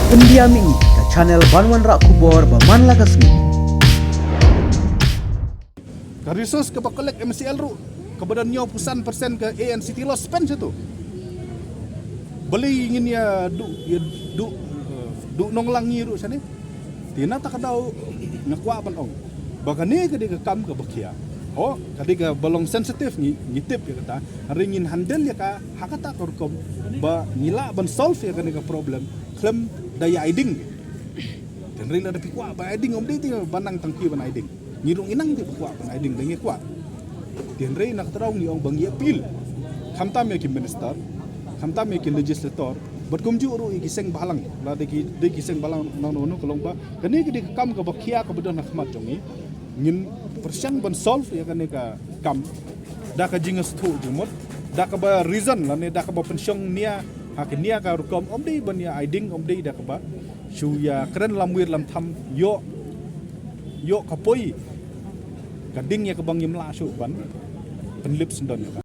Pendiami ke channel Banwan Rak Kubor Baman Lagasmi. Resource ke bakolek MCL ru kepada nyo pusan persen ke ANCT lo spend situ. Beli ingin ya du nonglangi ru sini. Tina tak tahu ngakwa ban ong. Bagani ke dia kam ke bakia. Oh, ketika belum sensitif ngitip ya kata, ringin handle ya ka hakata korkom ba ngila ban solve ya kan problem klem daya aiding. Dan rila ada pikwa ba aiding om dia tinggal banang tangki ban aiding. Ngirung inang dia pikwa ban aiding dengi kwa. Dan rila nak terau ni ong bangi appeal. Khamtam ya ki minister, khamtam ya ki legislator, berkumju ru iki seng balang, la de ki seng balang nang kolong ba. Kani ke dia kam ke bakia ke bedan khmat jongi. Ngin persian ban solve ya kan ka kam da ka jingas tu jumot da ka ba reason la ne da ka ba pensiong nia hakin nia ka rukom om dei ban ya aiding om dei da ka ba shu ya kren lamwir lam tham yo kapoi ka ding ya ka bang yimla shu ban penlip sendon ya